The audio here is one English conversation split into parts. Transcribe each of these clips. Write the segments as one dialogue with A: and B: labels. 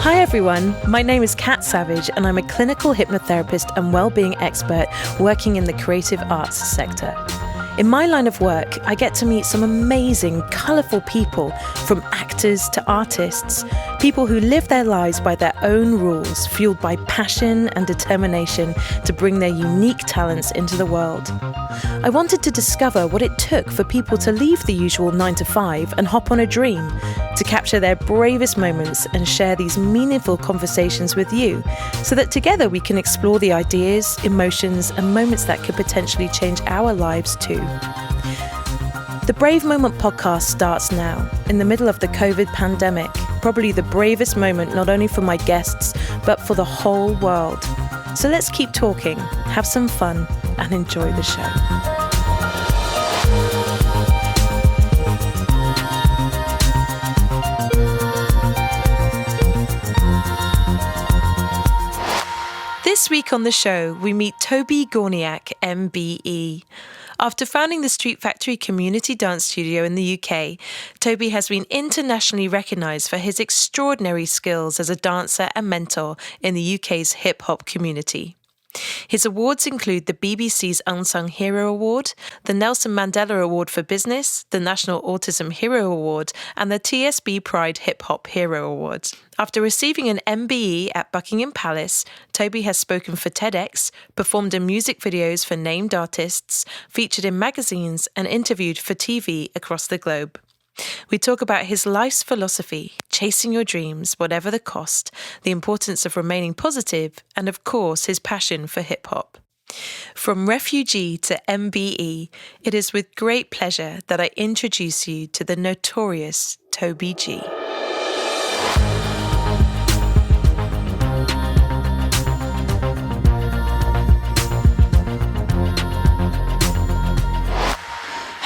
A: Hi everyone, my name is Kat Savage and I'm a clinical hypnotherapist and wellbeing expert working in the creative arts sector. In my line of work, I get to meet some amazing, colourful people, from actors to artists, people who live their lives by their own rules, fueled by passion and determination to bring their unique talents into the world. I wanted to discover what it took for people to leave the usual 9 to 5 and hop on a dream, to capture their bravest moments and share these meaningful conversations with you, so that together we can explore the ideas, emotions, and moments that could potentially change our lives too. The Brave Moment podcast starts now, in the middle of the COVID pandemic, probably the bravest moment not only for my guests, but for the whole world. So let's keep talking, have some fun, and enjoy the show. This week on the show, we meet Toby Gorniak, MBE. After founding the Street Factory community dance studio in the UK, Toby has been internationally recognised for his extraordinary skills as a dancer and mentor in the UK's hip-hop community. His awards include the BBC's Unsung Hero Award, the Nelson Mandela Award for Business, the National Autism Hero Award, and the TSB Pride Hip Hop Hero Awards. After receiving an MBE at Buckingham Palace, Toby has spoken for TEDX, performed in music videos for named artists, featured in magazines, and interviewed for TV across the globe. We talk about his life's philosophy, chasing your dreams, whatever the cost, the importance of remaining positive, and of course, his passion for hip-hop. From Refugee to MBE, it is with great pleasure that I introduce you to the notorious Toby G.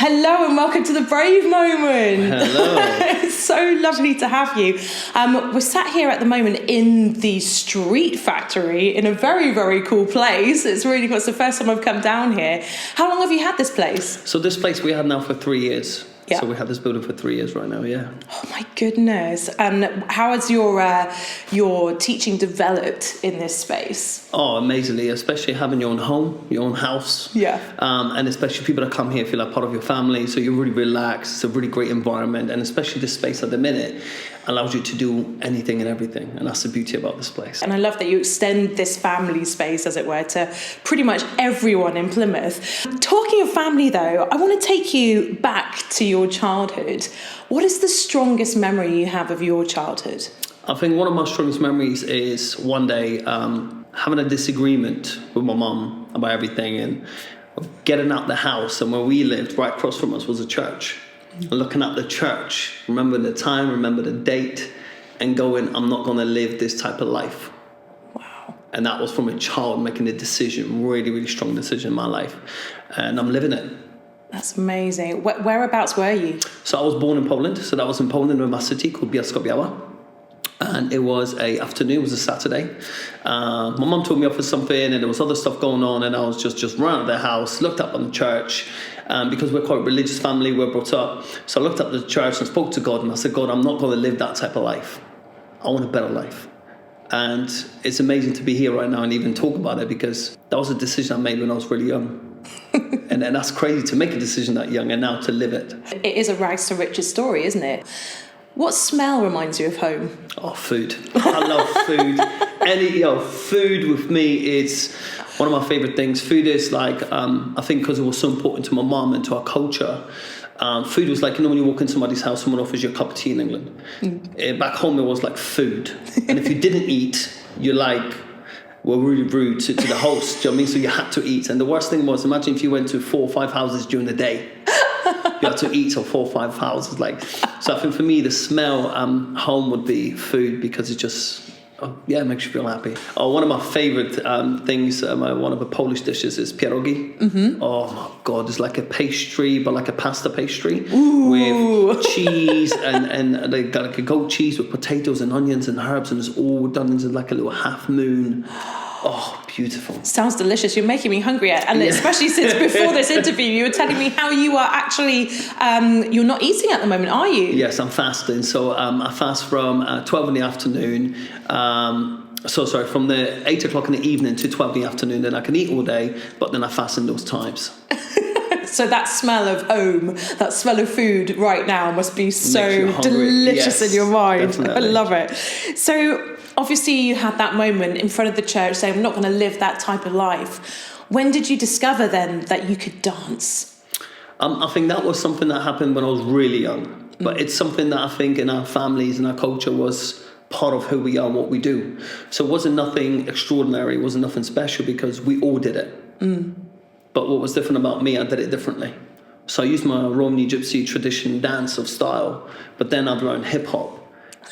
A: Hello and welcome to the Brave Moment.
B: Hello.
A: It's so lovely to have you. We're sat here at the moment in the Street Factory in a very, very cool place. It's really cool. It's the first time I've come down here. How long have you had this place?
B: So this place we had now for 3 years.
A: Yeah.
B: So we had this building for 3 years right now, yeah.
A: Oh my goodness. And how has your teaching developed in this space?
B: Oh, amazingly, especially having your own home, your own house.
A: Yeah.
B: And especially people that come here feel like part of your family, so you're really relaxed. It's a really great environment, and especially this space at the minute allows you to do anything and everything, and that's the beauty about this place.
A: And I love that you extend this family space, as it were, to pretty much everyone in Plymouth. Talking of family, though, I want to take you back to your childhood. What is the strongest memory you have of your childhood?
B: I think one of my strongest memories is one day having a disagreement with my mum about everything, and getting out the house, and where we lived, right across from us was a church. And looking at the church, remember the time, remember the date, and going, I'm not going to live this type of life.
A: Wow.
B: And that was from a child making a decision, really, really strong decision in my life. And I'm living it.
A: That's amazing. Whereabouts were you?
B: So I was born in Poland. So that was in Poland, in my city called Bielsko-Biała. And it was a afternoon, it was a Saturday. My mum told me off for something, and there was other stuff going on, and I was just ran out of the house, looked up on the church, because we're quite a religious family, we're brought up. So I looked up the church and spoke to God, and I said, God, I'm not going to live that type of life. I want a better life. And it's amazing to be here right now and even talk about it, because that was a decision I made when I was really young. And that's crazy to make a decision that young and now to live it.
A: It is a rags to riches story, isn't it? What smell reminds you of home?
B: Oh, food. I love food. Food with me is one of my favourite things. Food is like, I think because it was so important to my mum and to our culture, food was like, when you walk in somebody's house, someone offers you a cup of tea in England. Back home, it was like food. And if you didn't eat, you're like, were really rude to the host. Do you know what I mean? So you had to eat. And the worst thing was, imagine if you went to 4 or 5 houses during the day. You had to eat till 4 or 5 houses. So I think for me, the smell home would be food, because it just, it makes you feel happy. One of my favourite things, one of the Polish dishes is pierogi. Mm-hmm. Oh my God, it's like a pastry, but like a pasta pastry. Ooh. With cheese and they got like a goat cheese with potatoes and onions and herbs, and it's all done into like a little half moon. Oh, beautiful.
A: Sounds delicious. You're making me hungry. And especially since before this interview, you were telling me how you are actually, you're not eating at the moment, are you?
B: Yes, I'm fasting. So I fast from 12 in the afternoon. From the 8 o'clock in the evening to 12 in the afternoon. Then I can eat all day, but then I fast in those times.
A: So that smell of home, that smell of food right now must be so delicious in your mind. Definitely. I love it. So obviously you had that moment in front of the church saying, I'm not going to live that type of life. When did you discover then that you could dance?
B: I think that was something that happened when I was really young. But it's something that I think in our families and our culture was part of who we are and what we do. So it wasn't nothing extraordinary. It wasn't nothing special because we all did it. But what was different about me, I did it differently. So I used my Romani Gypsy tradition dance of style, but then I've learned hip hop.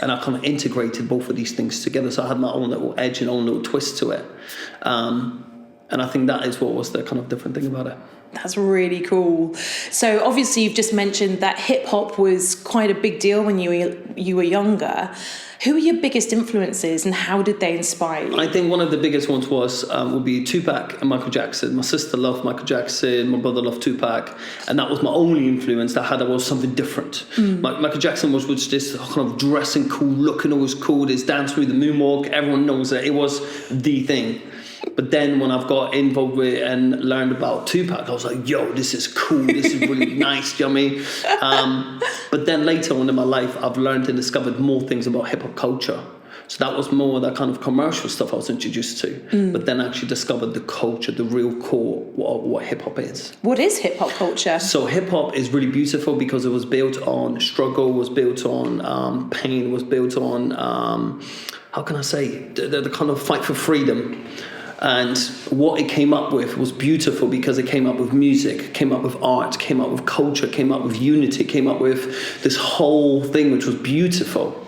B: And I kind of integrated both of these things together. So I had my own little edge and own little twist to it. And I think that is what was the kind of different thing about it.
A: That's really cool. So obviously you've just mentioned that hip hop was quite a big deal when you were younger. Who were your biggest influences and how did they inspire you?
B: I think one of the biggest ones would be Tupac and Michael Jackson. My sister loved Michael Jackson, my brother loved Tupac, and that was my only influence that I had. That was something different. Michael Jackson was just kind of dressing cool, looking always cool, his dance through the moonwalk, everyone knows that it was the thing. But then when I've got involved with and learned about Tupac, I was like, yo, this is cool, this is really nice, do you know what I mean? But then later on in my life, I've learned and discovered more things about hip-hop culture. So that was more that kind of commercial stuff I was introduced to. But then I actually discovered the culture, the real core of what hip-hop is.
A: What is hip-hop culture?
B: So hip-hop is really beautiful because it was built on struggle, was built on pain, was built on, how can I say, the kind of fight for freedom. And what it came up with was beautiful because it came up with music, came up with art, came up with culture, came up with unity, came up with this whole thing which was beautiful.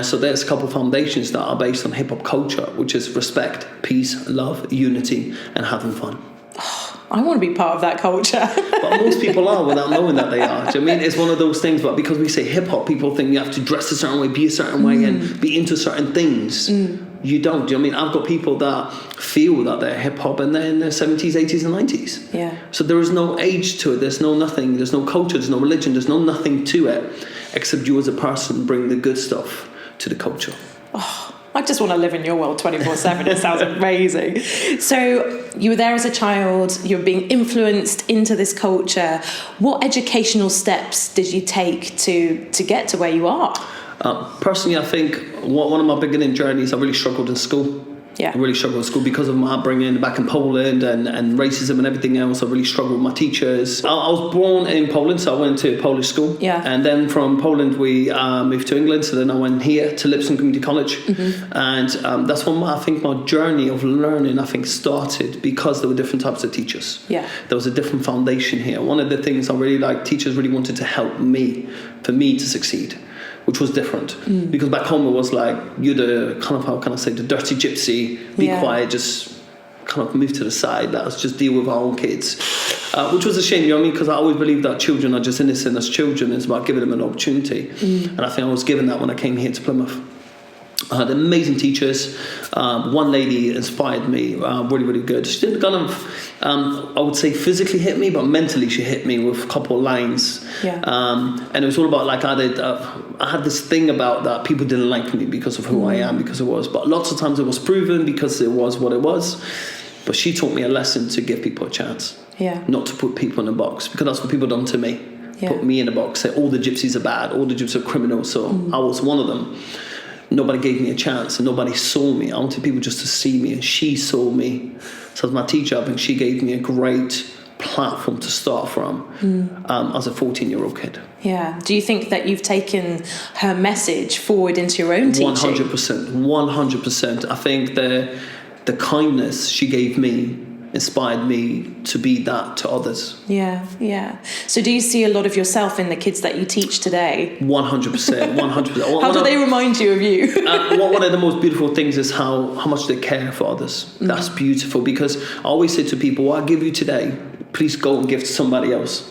B: So there's a couple of foundations that are based on hip-hop culture, which is respect, peace, love, unity, and having fun.
A: I want to be part of that culture.
B: But most people are without knowing that they are. Do you know what I mean? It's one of those things, but because we say hip-hop, people think you have to dress a certain way, be a certain way, and be into certain things. You don't. Do you know what I mean? I've got people that feel that they're hip-hop and they're in their 70s, 80s, and 90s.
A: Yeah.
B: So there is no age to it. There's no nothing. There's no culture. There's no religion. There's no nothing to it except you as a person bring the good stuff to the culture.
A: Oh, I just want to live in your world 24/7. It sounds amazing. So you were there as a child. You're being influenced into this culture. What educational steps did you take to get to where you are?
B: Personally, I think one of my beginning journeys, I really struggled in school.
A: Yeah.
B: I really struggled in school because of my upbringing back in Poland and racism and everything else. I really struggled with my teachers. I was born in Poland, so I went to Polish school.
A: Yeah.
B: And then from Poland, we moved to England. So then I went here to Lipson Community College. And that's when I think my journey of learning, started because there were different types of teachers.
A: Yeah.
B: There was a different foundation here. One of the things I really liked, teachers really wanted to help me, for me to succeed, which was different. Because back home it was like, you're the kind of, how can I say, the dirty gypsy, be quiet, just kind of move to the side, let us just deal with our own kids. Which was a shame, you know what I mean? Because I always believe that children are just innocent as children. It's about giving them an opportunity. And I think I was given that when I came here to Plymouth. I had amazing teachers. One lady inspired me, really, really good. She didn't kind of, I would say physically hit me, but mentally she hit me with a couple of lines.
A: Yeah.
B: And it was all about like, I had this thing about that people didn't like me because of who I am, because it was. But lots of times it was proven because it was what it was. But she taught me a lesson to give people a chance.
A: Yeah.
B: Not to put people in a box, because that's what people done to me.
A: Yeah.
B: Put me in a box, say all the gypsies are bad, all the gypsies are criminals. So I was one of them. Nobody gave me a chance and nobody saw me. I wanted people just to see me, and she saw me. So as my teacher, I think she gave me a great platform to start from as a 14-year-old kid.
A: Yeah. Do you think that you've taken her message forward into your own teaching?
B: 100%. I think the kindness she gave me inspired me to be that to others.
A: Yeah. So do you see a lot of yourself in the kids that you teach today?
B: 100%.
A: How do they remind you of you?
B: One of the most beautiful things is how much they care for others. That's beautiful, because I always say to people, what I give you today, please go and give to somebody else.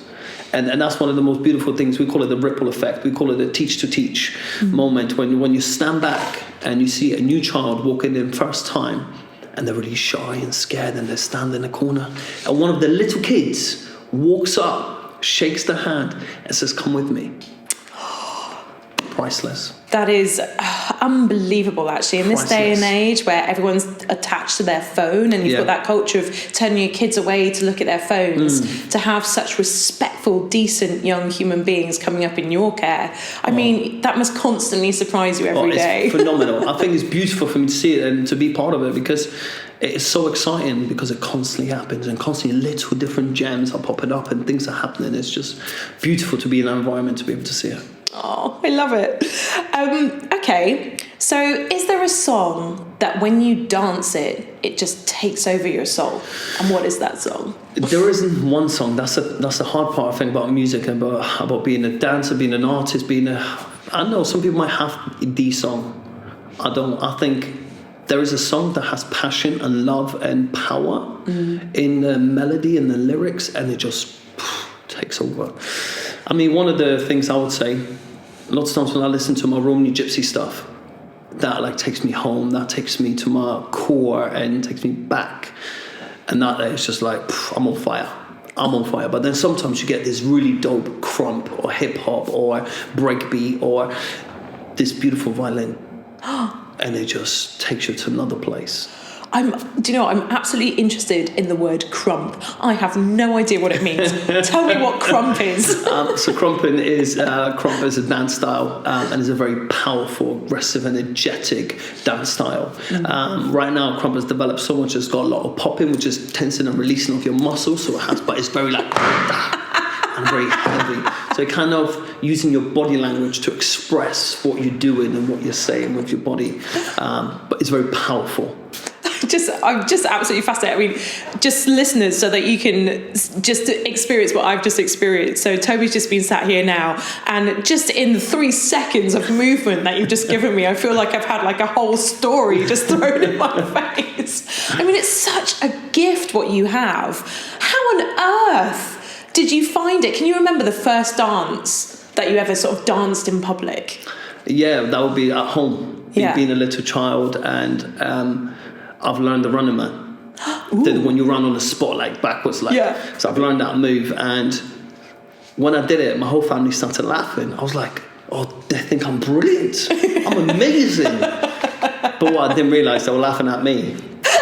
B: And that's one of the most beautiful things. We call it the ripple effect. We call it the teach-to-teach moment, when you stand back and you see a new child walking in first time, and they're really shy and scared, and they stand in a corner. And one of the little kids walks up, shakes their hand, and says, "Come with me." Priceless.
A: That is unbelievable, actually, in this day and age where everyone's attached to their phone, and you've got that culture of turning your kids away to look at their phones, to have such respectful, decent young human beings coming up in your care. I mean, that must constantly surprise you every day.
B: It's phenomenal. I think it's beautiful for me to see it and to be part of it, because it is so exciting, because it constantly happens, and constantly little different gems are popping up and things are happening. It's just beautiful to be in that environment, to be able to see it.
A: Oh, I love it. Okay, so is there a song that when you dance it, it just takes over your soul? And what is that song?
B: There isn't one song. That's the hard part, I think, about music and about being a dancer, being an artist, I know some people might have the song. I don't. I think there is a song that has passion and love and power in the melody and the lyrics, and it just takes over. I mean, one of the things I would say, lots of times when I listen to my Romani Gypsy stuff, that like takes me home, that takes me to my core and takes me back. And that is just like, I'm on fire. But then sometimes you get this really dope crump or hip hop or breakbeat or this beautiful violin. And it just takes you to another place.
A: I'm absolutely interested in the word crump. I have no idea what it means. Tell me what crump is.
B: So crump is a dance style, and is a very powerful, aggressive, energetic dance style. Right now, crump has developed so much. It's got a lot of popping, which is tensing and releasing of your muscles. So it has, but it's very like and very heavy. So kind of using your body language to express what you're doing and what you're saying with your body. But it's very powerful.
A: I'm just absolutely fascinated. I mean, just listeners, so that you can just experience what I've just experienced. So Toby's just been sat here now, and just in the 3 seconds of movement that you've just given me, I feel like I've had like a whole story just thrown in my face. I mean, it's such a gift what you have. How on earth did you find it? Can you remember the first dance that you ever sort of danced in public?
B: Yeah, that would be at home. Being a little child, and I've learned the running man. When you run on the spot, like backwards, like. So I've learned that move, and when I did it, my whole family started laughing. I was like, "Oh, they think I'm brilliant. I'm amazing." But what I didn't realise, they were laughing at me.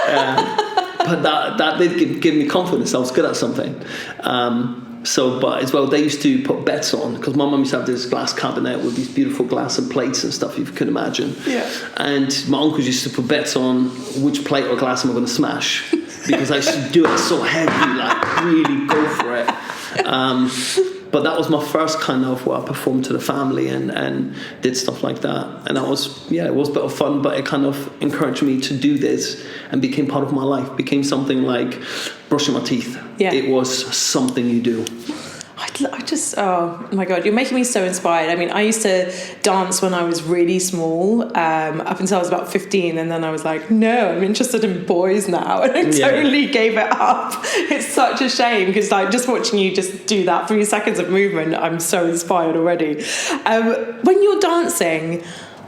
B: But that did give me confidence. I was good at something. But as well, they used to put bets on, because my mum used to have this glass cabinet with these beautiful glass and plates and stuff, if you can imagine. And my uncles used to put bets on which plate or glass am I going to smash, because I used to do it so heavy, like really go for it. But that was my first kind of where I performed to the family and did stuff like that. And that was, it was a bit of fun, but it kind of encouraged me to do this and became part of my life, became something like brushing my teeth. It was something you do.
A: I just, oh my God, you're making me so inspired. I mean, I used to dance when I was really small, up until I was about 15, and then I was like, no, I'm interested in boys now, and I totally gave it up. It's such a shame, because like just watching you just do that 3 seconds of movement, I'm so inspired already. When you're dancing,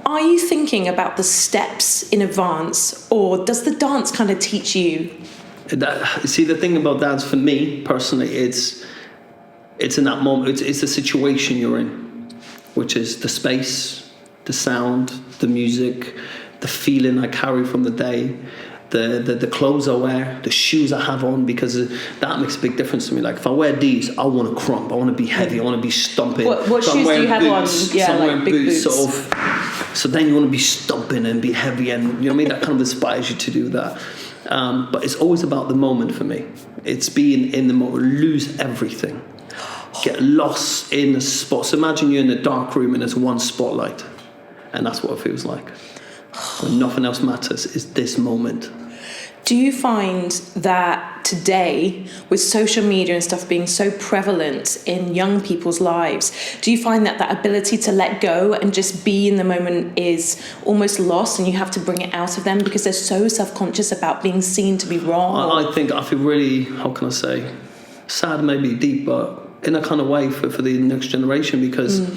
A: are you thinking about the steps in advance, or does the dance kind of teach you?
B: See, the thing about dance for me personally, it's in that moment, it's the situation you're in, which is the space, the sound, the music, the feeling I carry from the day, the clothes I wear, the shoes I have on, because that makes a big difference to me. Like if I wear these, I want to crump, I want to be heavy, I want to be stomping.
A: What shoes do you have boots, on? Yeah, like
B: wearing
A: big boots.
B: Sort of, so then you want to be stomping and be heavy, and you know what I mean? That kind of inspires you to do that. But it's always about the moment for me. It's being in the moment, lose everything. Get lost in the spot. So imagine you're in a dark room and there's one spotlight, and that's what it feels like. When nothing else matters, is this moment.
A: Do you find that today, with social media and stuff being so prevalent in young people's lives, do you find that ability to let go and just be in the moment is almost lost, and you have to bring it out of them because they're so self-conscious about being seen to be wrong?
B: I feel really, how can I say, sad, maybe deep, but in a kind of way for the next generation, because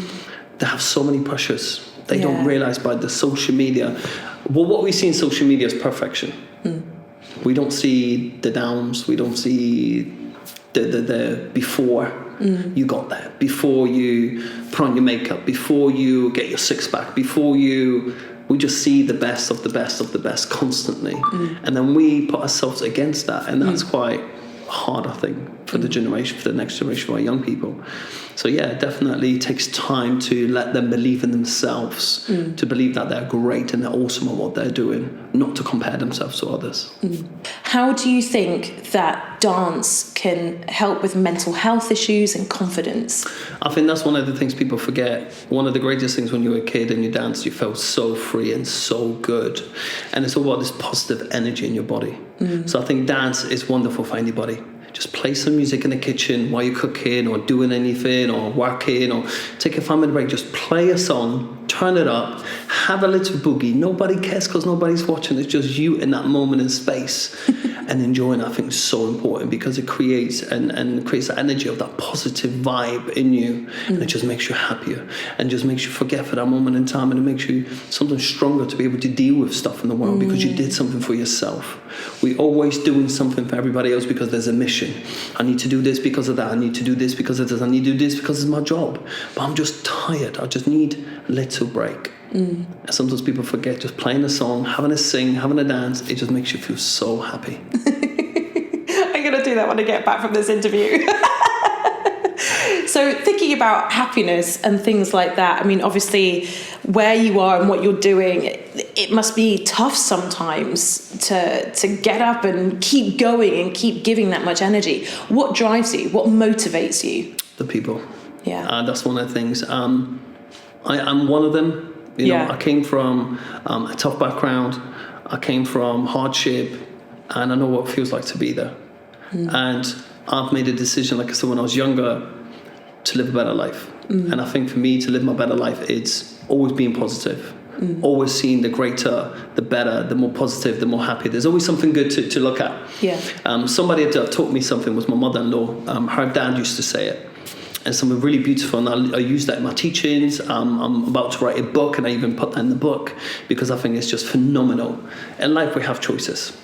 B: they have so many pressures. They don't realise by the social media. Well, what we see in social media is perfection. We don't see the downs. We don't see the before you got there, before you put on your makeup, before you get your six pack, we just see the best of the best of the best constantly. And then we put ourselves against that. And that's quite hard, I think, for the next generation of our young people. So yeah, it definitely takes time to let them believe in themselves, to believe that they're great and they're awesome at what they're doing, not to compare themselves to others.
A: How do you think that dance can help with mental health issues and confidence?
B: I think that's one of the things people forget. One of the greatest things when you were a kid and you danced, you felt so free and so good. And it's all about this positive energy in your body. So I think dance is wonderful for anybody. Just play some music in the kitchen while you're cooking or doing anything or working, or take a 5-minute break. Just play a song, turn it up, have a little boogie. Nobody cares because nobody's watching. It's just you in that moment in space. And enjoying, I think, is so important because it creates and creates the energy of that positive vibe in you. And it just makes you happier and just makes you forget for that moment in time, and it makes you something stronger to be able to deal with stuff in the world because you did something for yourself. We're always doing something for everybody else because there's a mission. I need to do this because of that. I need to do this because of this. I need to do this because it's my job. But I'm just tired. I just need a little break. And sometimes people forget just playing a song, having a sing, having a dance. It just makes you feel so happy.
A: I'm going to do that when I get back from this interview. So thinking about happiness and things like that, I mean, obviously where you are and what you're doing, it must be tough sometimes to get up and keep going and keep giving that much energy. What drives you? What motivates you?
B: The people.
A: Yeah.
B: That's one of the things. I'm one of them. You know, I came from a tough background. I came from hardship, and I know what it feels like to be there. And I've made a decision, like I said, when I was younger, to live a better life. And I think for me to live my better life, it's always being positive. Always seeing the greater, the better, the more positive, the more happy. There's always something good to look at. Somebody that taught me something was my mother-in-law. Her dad used to say it. And something really beautiful, and I use that in my teachings. I'm about to write a book, and I even put that in the book because I think it's just phenomenal. In life, we have choices.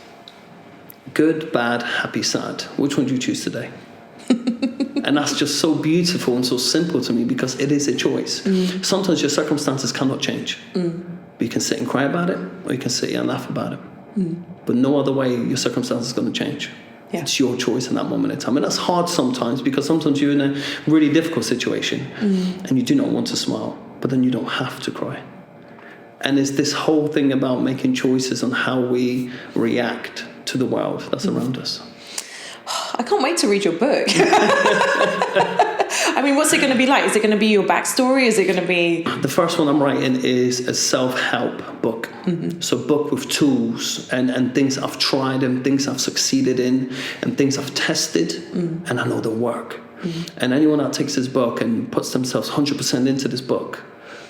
B: Good, bad, happy, sad. Which one do you choose today? And that's just so beautiful and so simple to me because it is a choice. Sometimes your circumstances cannot change. You can sit and cry about it, or you can sit and laugh about it. But no other way your circumstances is going to change. It's your choice in that moment in time. And that's hard sometimes because sometimes you're in a really difficult situation and you do not want to smile, but then you don't have to cry. And it's this whole thing about making choices on how we react to the world that's around us.
A: I can't wait to read your book. I mean, what's it going to be like? Is it going to be your backstory? Is it going to be...
B: The first one I'm writing is a self-help book. So a book with tools and things I've tried and things I've succeeded in and things I've tested and I know they'll work. And anyone that takes this book and puts themselves 100% into this book,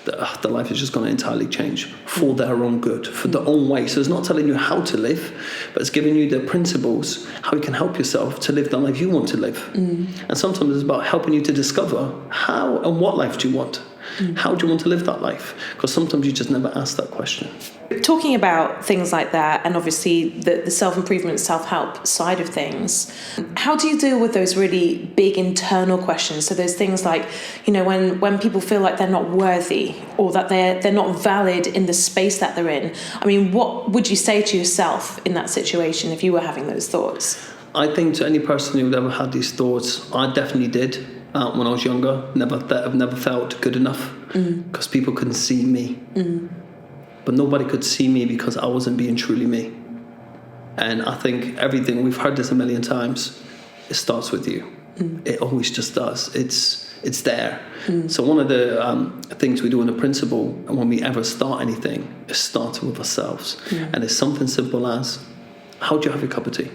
B: the life is just going to entirely change for their own good, for their own way. So it's not telling you how to live, but it's giving you the principles, how you can help yourself to live the life you want to live. And sometimes it's about helping you to discover how and what life do you want. How do you want to live that life? Because sometimes you just never ask that question.
A: Talking about things like that, and obviously the self-improvement, self-help side of things, how do you deal with those really big internal questions? So there's things like, you know, when people feel like they're not worthy or that they're not valid in the space that they're in. I mean, what would you say to yourself in that situation if you were having those thoughts?
B: I think to any person who'd ever had these thoughts, I definitely did. When I was younger, I've never felt good enough because people couldn't see me. But nobody could see me because I wasn't being truly me. And I think everything, we've heard this a million times, it starts with you. It always just does. It's there. So one of the things we do in the principle, and when we ever start anything, is start with ourselves. And it's something simple as, how do you have your cup of tea?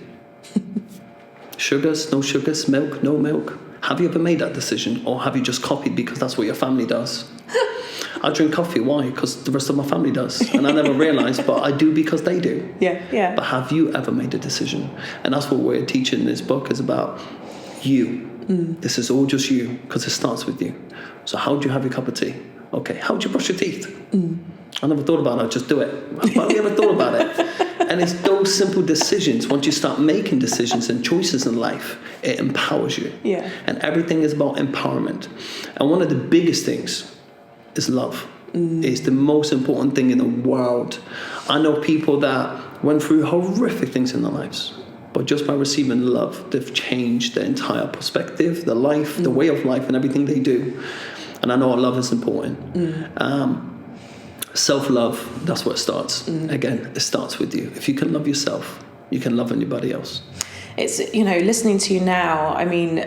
B: Sugars, no sugars, milk, no milk. Have you ever made that decision, or have you just copied because that's what your family does? I drink coffee. Why? Because the rest of my family does. And I never realised, but I do because they do.
A: Yeah.
B: But have you ever made a decision? And that's what we're teaching in this book, is about you. This is all just you, because it starts with you. So how do you have your cup of tea? Okay, how do you brush your teeth? I never thought about it, I just do it. But I never thought about it. And it's those simple decisions. Once you start making decisions and choices in life, it empowers you.
A: Yeah.
B: And everything is about empowerment. And one of the biggest things is love. It's the most important thing in the world. I know people that went through horrific things in their lives, but just by receiving love, they've changed their entire perspective, their life, the way of life, and everything they do. And I know love is important. Self-love, that's where it starts. Again, it starts with you. If you can love yourself, you can love anybody else.
A: It's, listening to you now, I mean,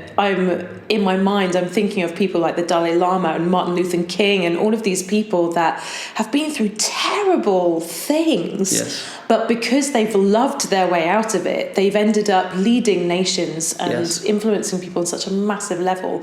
A: in my mind, I'm thinking of people like the Dalai Lama and Martin Luther King and all of these people that have been through terrible things.
B: Yes.
A: But because they've loved their way out of it, they've ended up leading nations and influencing people on such a massive level.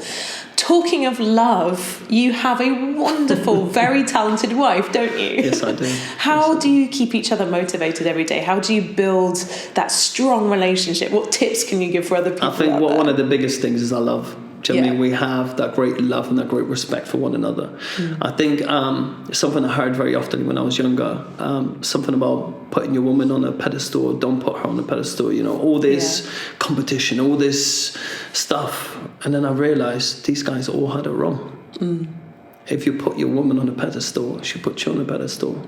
A: Talking of love, you have a wonderful, very talented wife, don't you?
B: Yes, I do.
A: How do you keep each other motivated every day? How do you build that strong relationship? What tips can you give for other people?
B: I think one of the biggest things is our love. Do you know what I mean? We have that great love and that great respect for one another. I think something I heard very often when I was younger, something about putting your woman on a pedestal, don't put her on a pedestal, all this competition, all this stuff. And then I realized these guys all had it wrong. If you put your woman on a pedestal, she puts you on a pedestal.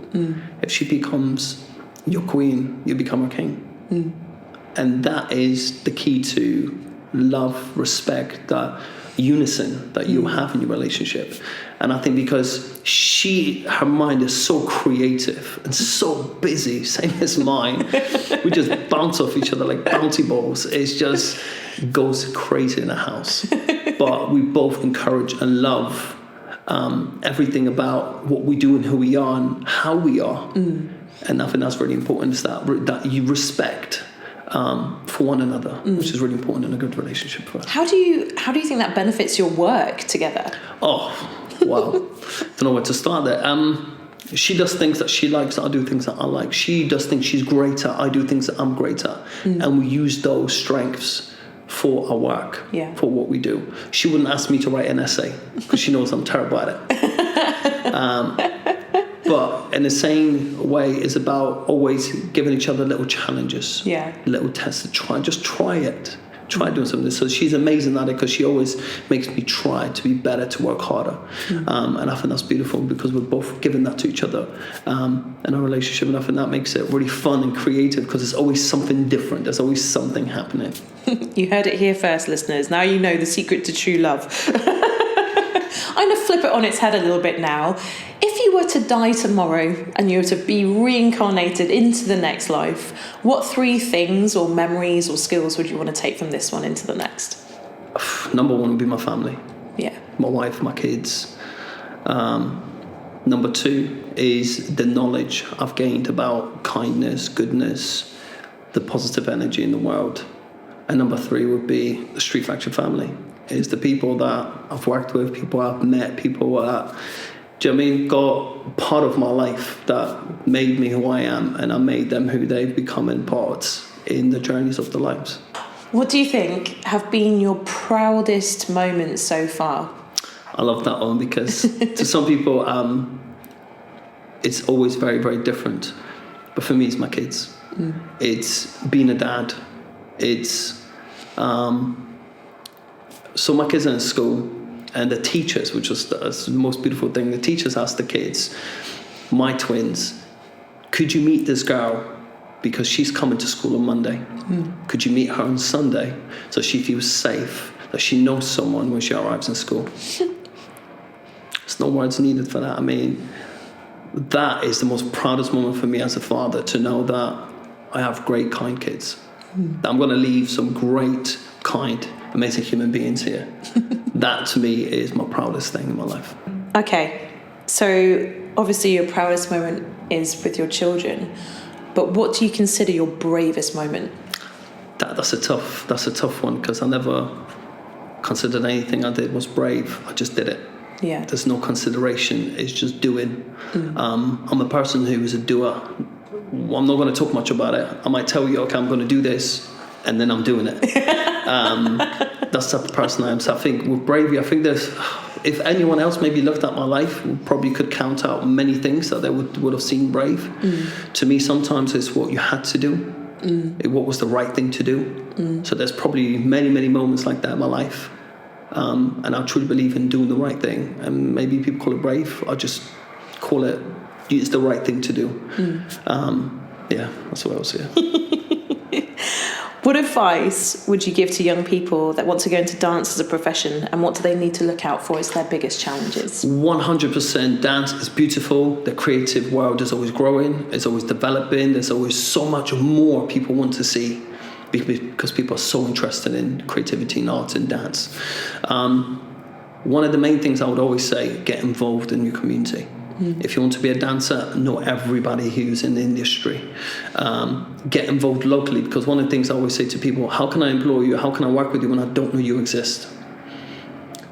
B: If she becomes your queen, you become her king. And that is the key to love, respect, that unison that you have in your relationship. And I think because her mind is so creative and so busy, same as mine, we just bounce off each other like bouncy balls. It's just goes crazy in the house. But we both encourage and love everything about what we do and who we are and how we are. And I think that's really important, is that you respect for one another, which is really important in a good relationship for us.
A: How do you think that benefits your work together?
B: Oh, wow. Don't know where to start there. She does things that she likes, I do things that I like. She does things she's great at, I do things that I'm great at. And we use those strengths for our work, for what we do. She wouldn't ask me to write an essay because she knows I'm terrible at it. But in the same way, it's about always giving each other little challenges, little tests to try. Just try it. Try doing something. So she's amazing at it because she always makes me try to be better, to work harder. And I think that's beautiful because we're both giving that to each other in our relationship. And I think that makes it really fun and creative because there's always something different. There's always something happening.
A: You heard it here first, listeners. Now you know the secret to true love. I'm going to flip it on its head a little bit now. If you were to die tomorrow and you were to be reincarnated into the next life, what 3 things or memories or skills would you want to take from this one into the next?
B: Number 1 would be my family.
A: Yeah.
B: My wife, my kids. Number 2 is the knowledge I've gained about kindness, goodness, the positive energy in the world. And number 3 would be the Street Factory family. It's the people that I've worked with, people I've met, people that, do you know what I mean, got part of my life that made me who I am, and I made them who they've become in parts in the journeys of their lives.
A: What do you think have been your proudest moments so far?
B: I love that one because to some people, it's always very, very different. But for me, it's my kids. It's being a dad. It's... So my kids are in school, and the teachers, which was the most beautiful thing, the teachers asked the kids, my twins, could you meet this girl because she's coming to school on Monday? Could you meet her on Sunday so she feels safe, that she knows someone when she arrives in school? There's no words needed for that. I mean, that is the most proudest moment for me as a father, to know that I have great, kind kids. That I'm going to leave some great, kind, amazing human beings here. That to me is my proudest thing in my life. Okay,
A: so obviously your proudest moment is with your children, but what do you consider your bravest moment?
B: That's a tough one, because I never considered anything I did was brave. I just did it.
A: Yeah.
B: There's no consideration. It's just doing. I'm a person who is a doer. I'm not going to talk much about it. I might tell you, okay, I'm going to do this, and then I'm doing it. That's the type of person I am. So I think with bravery, I think there's if anyone else maybe looked at my life, probably could count out many things that they would have seen brave. To me, sometimes it's what you had to do, what was the right thing to do. So there's probably many, many moments like that in my life. And I truly believe in doing the right thing. And maybe people call it brave. I just call it, it's the right thing to do. Yeah, that's what I would say.
A: What advice would you give to young people that want to go into dance as a profession, and what do they need to look out for as their biggest challenges? 100%.
B: Dance is beautiful. The creative world is always growing. It's always developing. There's always so much more people want to see because people are so interested in creativity and art and dance. One of the main things I would always say, get involved in your community. If you want to be a dancer, know everybody who's in the industry. Get involved locally, because one of the things I always say to people, how can I employ you? How can I work with you when I don't know you exist?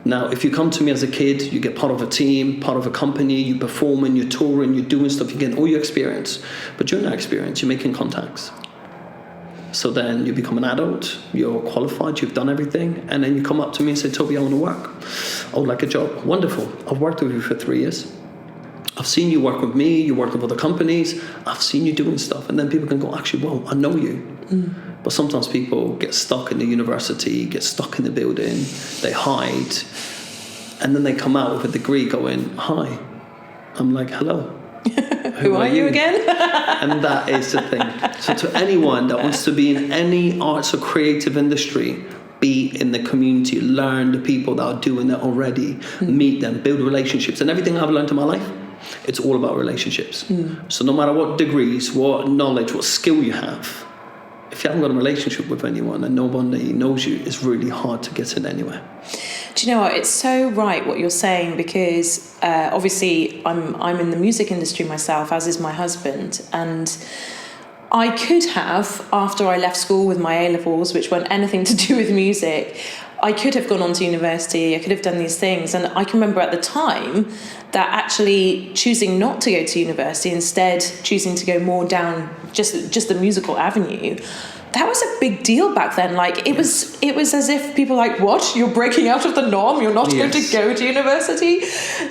B: Now, if you come to me as a kid, you get part of a team, part of a company, you performing, you're touring, you're doing stuff, you get all your experience. But during that experience, you're making contacts. So then you become an adult, you're qualified, you've done everything, and then you come up to me and say, Toby, I want to work. I would like a job. Wonderful. I've worked with you for 3 years. I've seen you work with me, you work with other companies, I've seen you doing stuff. And then people can go, actually, well, I know you. But sometimes people get stuck in the university, get stuck in the building, they hide, and then they come out with a degree going, hi. I'm like, hello.
A: Who are you again?
B: And that is the thing. So to anyone that wants to be in any arts or creative industry, be in the community, learn the people that are doing it already, meet them, build relationships. And everything I've learned in my life, it's all about relationships. So no matter what degrees, what knowledge, what skill you have, if you haven't got a relationship with anyone and nobody knows you, it's really hard to get in anywhere.
A: Do you know what? It's so right what you're saying, because obviously I'm in the music industry myself, as is my husband, and I could have, after I left school with my A-levels, which weren't anything to do with music, I could have gone on to university, I could have done these things. And I can remember at the time that actually choosing not to go to university, instead choosing to go more down just the musical avenue, that was a big deal back then. Like it was as if people were like, what? You're breaking out of the norm? You're not going to go to university?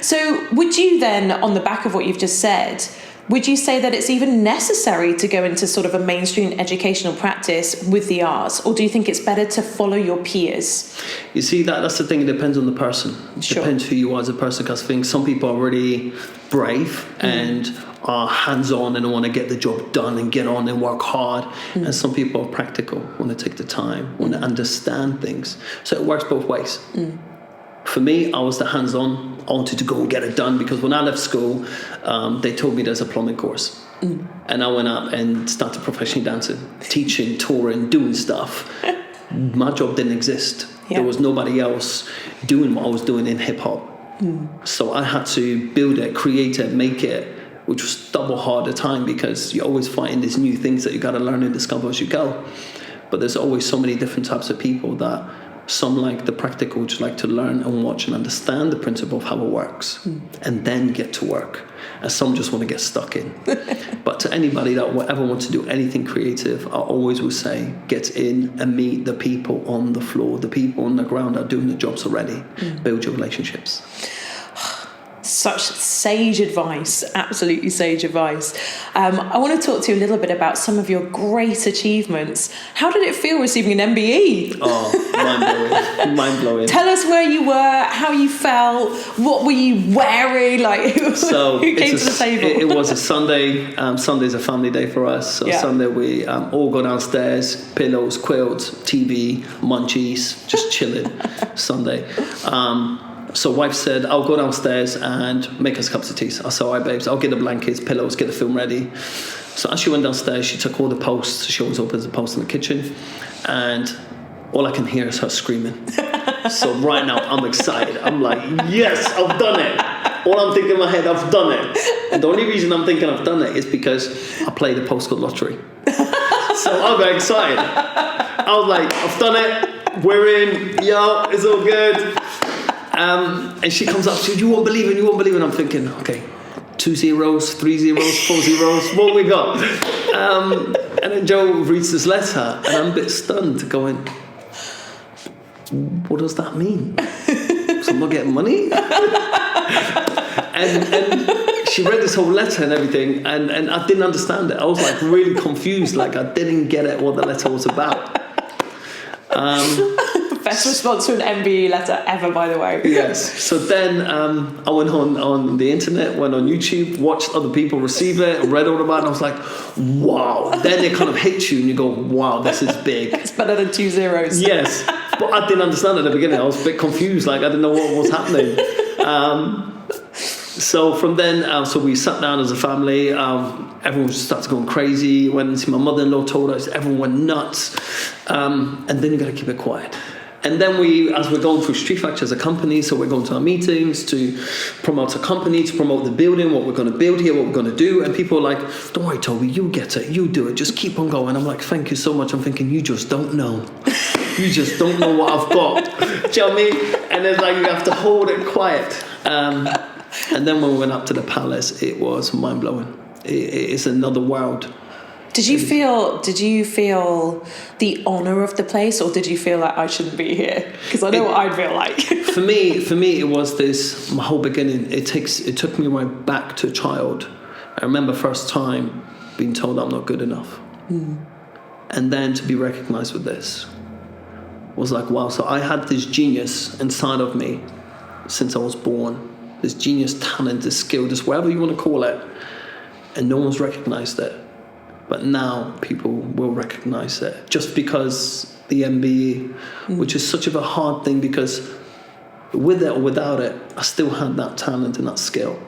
A: So would you then, on the back of what you've just said, would you say that it's even necessary to go into sort of a mainstream educational practice with the arts? Or do you think it's better to follow your peers?
B: You see, that's the thing. It depends on the person. It depends who you are as a person. Because I think some people are really brave and are hands-on and want to get the job done and get on and work hard. And some people are practical, want to take the time, want to understand things. So it works both ways. For me, I was the hands-on. I wanted to go and get it done, because when I left school, they told me there's a plumbing course. And I went up and started professionally dancing, teaching, touring, doing stuff. My job didn't exist. There was nobody else doing what I was doing in hip-hop. So I had to build it, create it, make it, which was double hard at the time, because you're always fighting these new things that you got to learn and discover as you go. But there's always so many different types of people that some like the practical, just like to learn and watch and understand the principle of how it works and then get to work. And some just want to get stuck in. But to anybody that will ever want to do anything creative, I always will say, get in and meet the people on the floor, the people on the ground that are doing the jobs already. Build your relationships.
A: Such sage advice, absolutely sage advice. I want to talk to you a little bit about some of your great achievements. How did it feel receiving an MBE?
B: Oh, mind-blowing.
A: Tell us where you were, how you felt, what were you wearing, like who came to the table?
B: It was a Sunday. Sunday's a family day for us. So Sunday we all go downstairs, pillows, quilts, TV, munchies, just chilling. Sunday. So wife said, I'll go downstairs and make us cups of tea. I said, all right, babes, I'll get the blankets, pillows, get the film ready. So as she went downstairs, she took all the posts. She always opens the posts in the kitchen. And all I can hear is her screaming. So right now, I'm excited. I'm like, yes, I've done it. All I'm thinking in my head, I've done it. And the only reason I'm thinking I've done it is because I play the postcode lottery. So I got excited. I was like, I've done it. We're in. Yo, it's all good. And she comes up, she said, you won't believe it. I'm thinking, okay, 2 zeros, 3 zeros, 4 zeros, what we got? And then Joe reads this letter, and I'm a bit stunned, going, what does that mean? so I'm not getting money? and she read this whole letter and everything, and I didn't understand it. I was like really confused, like I didn't get it what the letter was about.
A: Best response to an MBE letter ever, by the way.
B: Yes. So then I went on the internet, went on YouTube, watched other people receive it, read all about it, and I was like, wow. Then it kind of hits you and you go, wow, this is big.
A: It's better than 2 zeros.
B: Yes. But I didn't understand it at the beginning. I was a bit confused, like I didn't know what was happening. So from then, so we sat down as a family. Everyone started going crazy. Went and see my mother-in-law, told us, everyone went nuts. And then you got to keep it quiet. And then as we're going through Street Factory as a company, so we're going to our meetings to promote a company, to promote the building, what we're going to build here, what we're going to do. And people are like, don't worry, Toby, you get it, you do it, just keep on going. I'm like, thank you so much. I'm thinking, you just don't know. You just don't know what I've got. Do you know what I mean? And it's like, you have to hold it quiet. And then when we went up to the palace, it was mind-blowing. It's another world.
A: Did you feel the honour of the place, or did you feel like I shouldn't be here? Because I know what I'd feel like.
B: For me, it was this, my whole beginning. It took me right back to a child. I remember first time being told I'm not good enough. And then to be recognised with this was like, wow. So I had this genius inside of me since I was born. This genius, talent, this skill, this whatever you want to call it. And no one's recognised it. But now people will recognise it just because the MBE, which is such of a hard thing, because with it or without it, I still had that talent and that skill.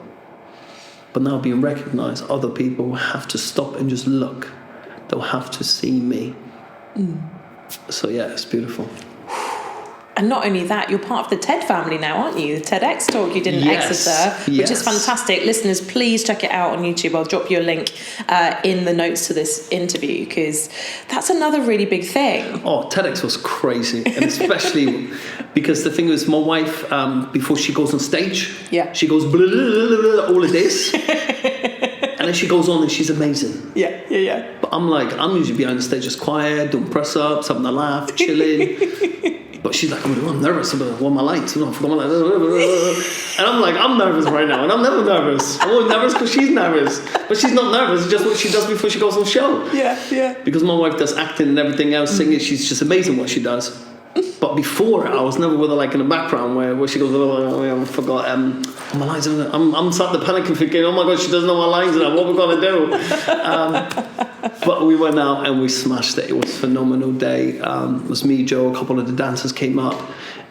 B: But now being recognised, other people have to stop and just look. They'll have to see me. So yeah, it's beautiful.
A: And not only that, you're part of the TED family now, aren't you? The TEDx talk you did in Exeter, which is fantastic. Listeners, please check it out on YouTube. I'll drop you a link in the notes to this interview, because that's another really big thing.
B: Oh, TEDx was crazy. And especially because the thing is, my wife, before she goes on stage, she goes blah, blah, blah, blah, all of this. And then she goes on and she's amazing.
A: Yeah.
B: But I'm usually behind the stage just quiet, doing press-ups, having a laugh, chilling. But she's like, I'm nervous about what my lights. And I'm like, I'm nervous right now. And I'm never nervous. I'm always nervous because she's nervous. But she's not nervous. It's just what she does before she goes on show.
A: Yeah.
B: Because my wife does acting and everything else, singing. She's just amazing what she does. But before, I was never with her like in the background where she goes, I forgot my lines. I'm sat there panicking thinking, oh my God, she doesn't know my lines now. What are we going to do? But we went out and we smashed it. It was a phenomenal day. It was me, Joe, a couple of the dancers came up.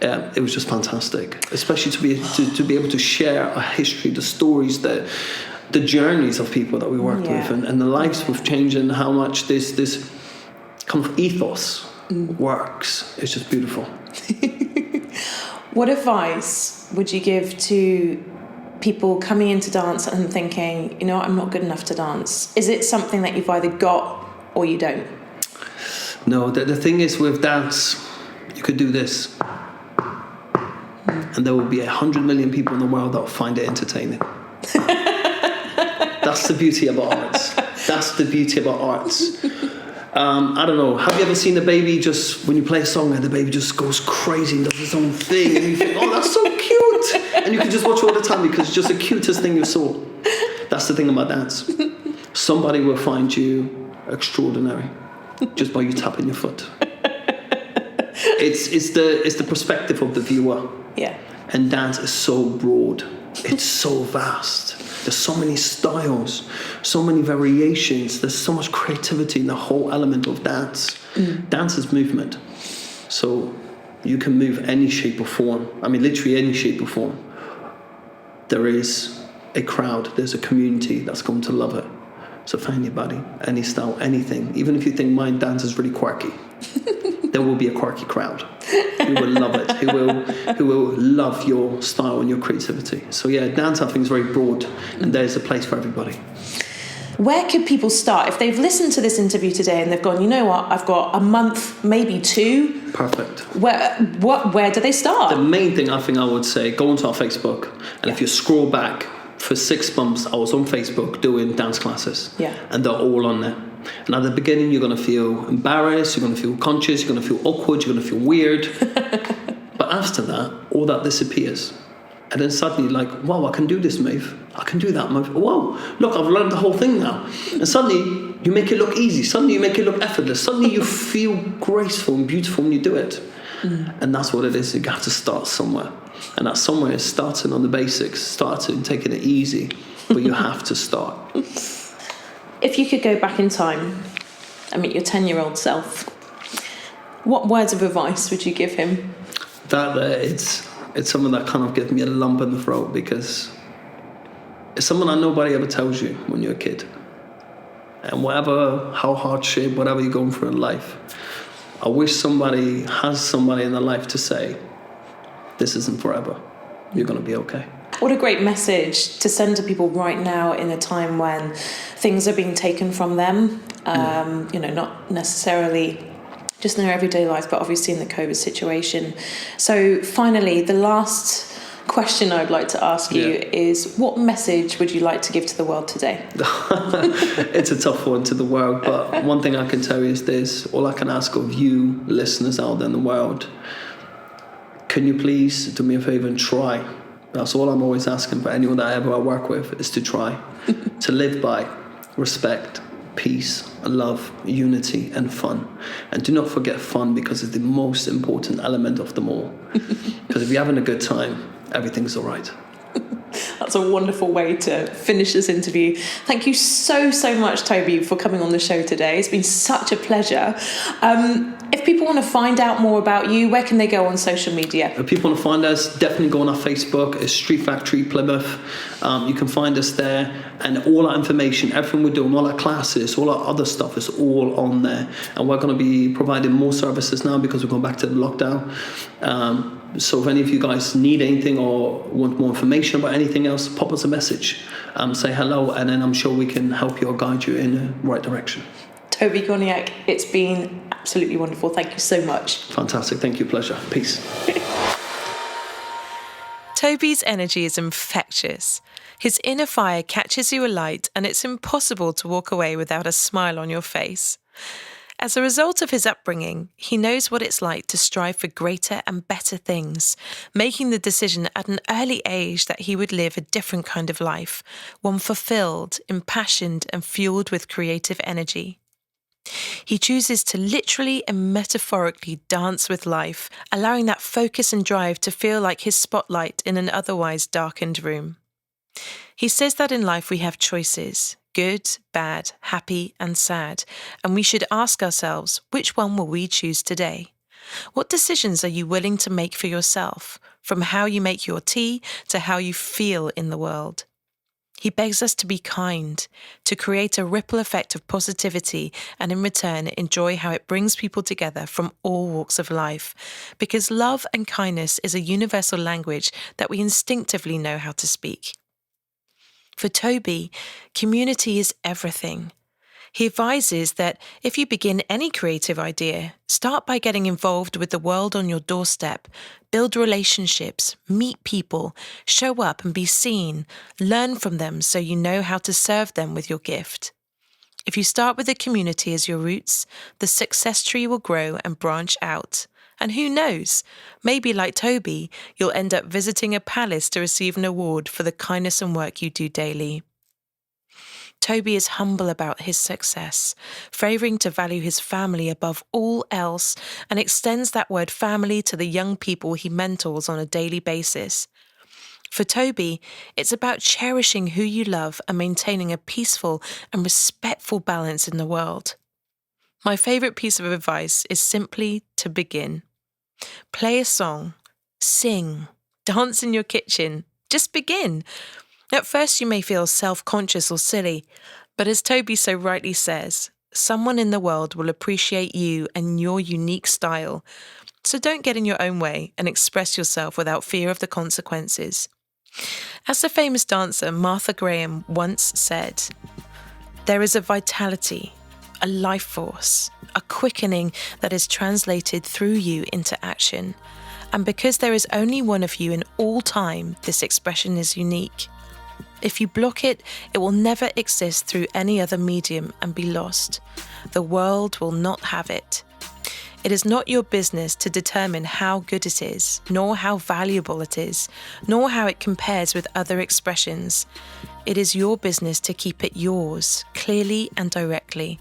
B: It was just fantastic, especially to be able to share a history, the stories, the journeys of people that we worked with, and the lives we've changed, and how much this kind of ethos works. It's just beautiful.
A: What advice would you give to people coming into dance and thinking, you know what, I'm not good enough to dance? Is it something that you've either got or you don't?
B: No, the thing is with dance, you could do this and there will be 100 million people in the world that will find it entertaining. That's the beauty about arts. That's the beauty about arts. I don't know, have you ever seen a baby just, when you play a song and the baby just goes crazy and does its own thing, and you think, oh, that's so cute, and you can just watch it all the time because it's just the cutest thing you saw. That's the thing about dance. Somebody will find you extraordinary just by you tapping your foot. It's the perspective of the viewer.
A: Yeah.
B: And dance is so broad. It's so vast. There's so many styles, so many variations. There's so much creativity in the whole element of dance. Dance is movement. So you can move any shape or form. I mean, literally any shape or form. There is a crowd, there's a community that's going to love it. So find anybody, any style, anything. Even if you think my dance is really quirky, there will be a quirky crowd who will love it, who will love your style and your creativity. So yeah, dance I think is very broad, and there's a place for everybody.
A: Where could people start? If they've listened to this interview today and they've gone, you know what, I've got a month, maybe 2.
B: Perfect.
A: Where do they start?
B: The main thing I think I would say, go onto our Facebook, and if you scroll back, for 6 months I was on Facebook doing dance classes.
A: Yeah.
B: And they're all on there. And at the beginning, you're going to feel embarrassed, you're going to feel conscious, you're going to feel awkward, you're going to feel weird. But after that, all that disappears. And then suddenly, like, wow, I can do this move. I can do that move. Wow, look, I've learned the whole thing now. And suddenly, you make it look easy. Suddenly, you make it look effortless. Suddenly, you feel graceful and beautiful when you do it. And that's what it is. You have to start somewhere. And that somewhere is starting on the basics, starting taking it easy. But you have to start.
A: If you could go back in time and meet your 10-year-old self, what words of advice would you give him?
B: It's someone that kind of gives me a lump in the throat, because it's someone that nobody ever tells you when you're a kid. And how hardship, whatever you're going through in life, I wish somebody has somebody in their life to say, this isn't forever. You're going to be okay.
A: What a great message to send to people right now in a time when things are being taken from them, not necessarily just in their everyday life, but obviously in the COVID situation. So finally, the last question I'd like to ask you is, what message would you like to give to the world today?
B: It's a tough one to the world, but one thing I can tell you is this. All I can ask of you, listeners out there in the world, can you please do me a favor and try? That's all I'm always asking for anyone that I work with, is to try, to live by respect, peace, love, unity, and fun. And do not forget fun, because it's the most important element of them all. Because if you're having a good time, everything's all right.
A: That's a wonderful way to finish this interview. Thank you so much, Toby, for coming on the show today. It's been such a pleasure. If people want to find out more about you, where can they go on social media?
B: If people want to find us, definitely go on our Facebook. It's Street Factory Plymouth. You can find us there, and all our information, everything we're doing, all our classes, all our other stuff is all on there. And we're going to be providing more services now, because we're going back to the lockdown. So if any of you guys need anything or want more information about anything else, pop us a message, say hello, and then I'm sure we can help you or guide you in the right direction.
A: Toby Gorniak, it's been absolutely wonderful. Thank you so much.
B: Fantastic. Thank you. Pleasure. Peace.
A: Toby's energy is infectious. His inner fire catches you alight, and it's impossible to walk away without a smile on your face. As a result of his upbringing, he knows what it's like to strive for greater and better things, making the decision at an early age that he would live a different kind of life, one fulfilled, impassioned, and fueled with creative energy. He chooses to literally and metaphorically dance with life, allowing that focus and drive to feel like his spotlight in an otherwise darkened room. He says that in life we have choices, good, bad, happy, and sad, and we should ask ourselves, which one will we choose today? What decisions are you willing to make for yourself, from how you make your tea to how you feel in the world? He begs us to be kind, to create a ripple effect of positivity, and in return enjoy how it brings people together from all walks of life, because love and kindness is a universal language that we instinctively know how to speak. For Toby, community is everything. He advises that if you begin any creative idea, start by getting involved with the world on your doorstep, build relationships, meet people, show up and be seen, learn from them so you know how to serve them with your gift. If you start with the community as your roots, the success tree will grow and branch out. And who knows, maybe like Toby, you'll end up visiting a palace to receive an award for the kindness and work you do daily. Toby is humble about his success, favouring to value his family above all else, and extends that word family to the young people he mentors on a daily basis. For Toby, it's about cherishing who you love and maintaining a peaceful and respectful balance in the world. My favourite piece of advice is simply to begin. Play a song, sing, dance in your kitchen. Just begin. At first you may feel self-conscious or silly, but as Toby so rightly says, someone in the world will appreciate you and your unique style. So don't get in your own way and express yourself without fear of the consequences. As the famous dancer Martha Graham once said, "There is a vitality, a life force, a quickening that is translated through you into action. And because there is only one of you in all time, this expression is unique. If you block it, it will never exist through any other medium and be lost. The world will not have it. It is not your business to determine how good it is, nor how valuable it is, nor how it compares with other expressions. It is your business to keep it yours, clearly and directly,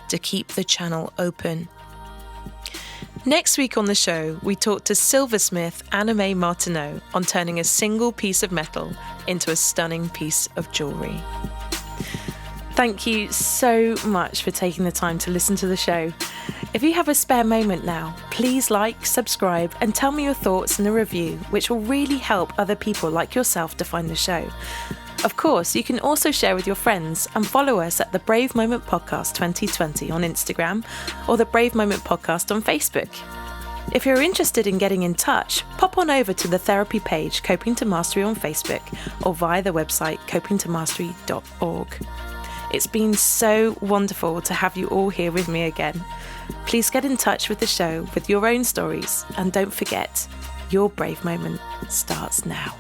A: to keep the channel open. Next week on the show, we talk to silversmith Anna Mae Martineau on turning a single piece of metal into a stunning piece of jewellery. Thank you so much for taking the time to listen to the show. If you have a spare moment now, please like, subscribe, and tell me your thoughts in a review, which will really help other people like yourself to find the show. Of course, you can also share with your friends and follow us at the Brave Moment Podcast 2020 on Instagram or the Brave Moment Podcast on Facebook. If you're interested in getting in touch, pop on over to the therapy page Coping to Mastery on Facebook or via the website copingtomastery.org. It's been so wonderful to have you all here with me again. Please get in touch with the show with your own stories, and don't forget, your brave moment starts now.